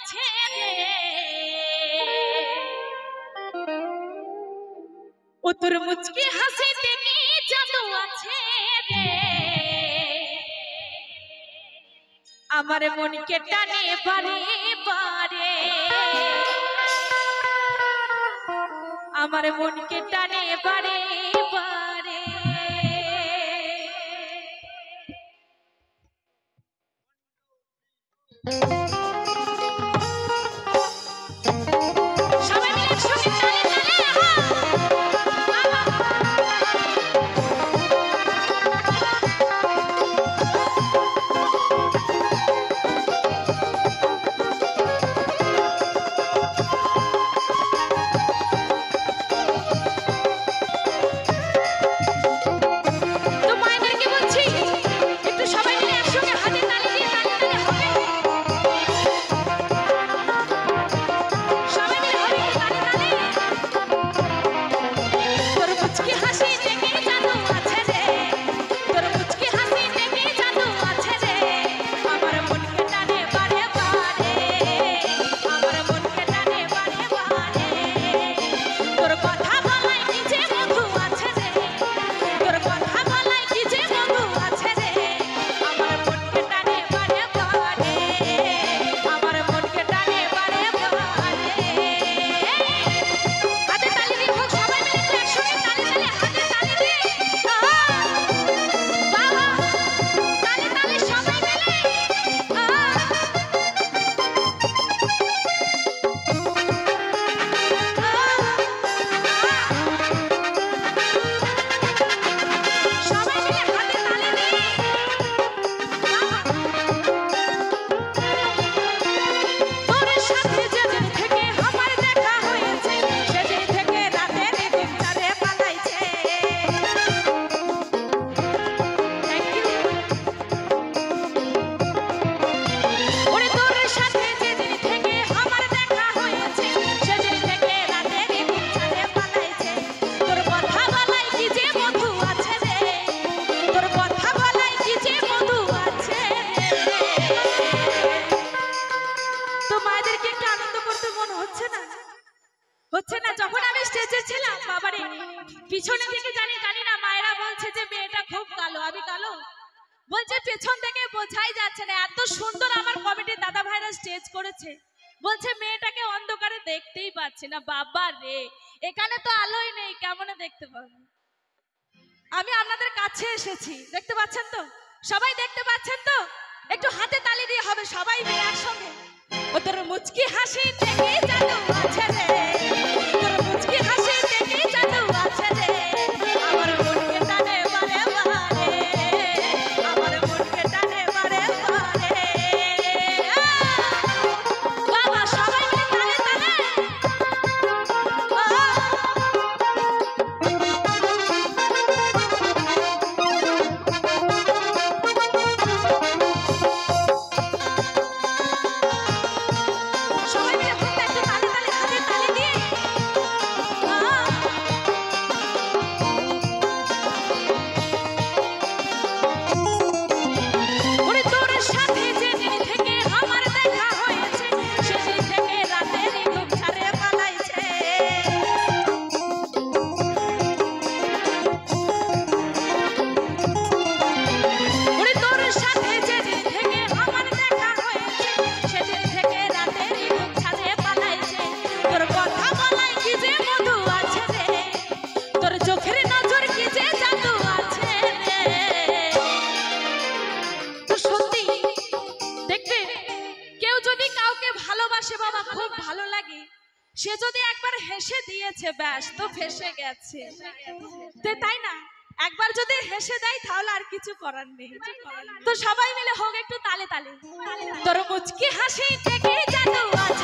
আছে রে, ও তোর মুচকি হাসিতে কি জাদু আছে রে, আমার মনকে টানে বারে বারে, আমার মনকে টানে বারে বারে। সবাই মিলে একসঙ্গে তালে হচ্ছে না। যখন আমি স্টেজে ছিলাম বাবারে পিছনে থেকে জানি না মায়েরা বলছে যে মেয়েটা খুব কালো, আমি কালো বলছে, পেছন থেকে বোঝাই যাচ্ছে না, এত সুন্দর আমার কমিটির দাদা ভাইরা স্টেজ করেছে, বলছে মেয়েটাকে অন্ধকারে দেখতেই পাচ্ছি না। বাবা রে, এখানে তো আলোই নেই, কেমন দেখতে পাবো? আমি আপনাদের কাছে এসেছি, দেখতে পাচ্ছেন তো? সবাই দেখতে পাচ্ছেন তো? একটু হাতে তালি দিয়ে হবে সবাই মিলে একসঙ্গে। ও তোর মুচকি হাসি থেকে জাদু আছে রে, তোর মুচকি হাসি থেকে জাদু আছে রে, আমার মনকে টানে বারে বারে, আমার মনকে টানে বারে বারে। বাবা সবাই মিলে তালে বাবা খুব ভালো লাগে, সে যদি একবার হেসে দিয়েছে ব্যাস তো ফেসে গেছে, তাই না? একবার যদি হেসে দেয় তাহলে আর কিছু করার নেই। তো সবাই মিলে হোক একটু তালে তালে, তোর মুচকি হাসি থেকে জাদু আছে।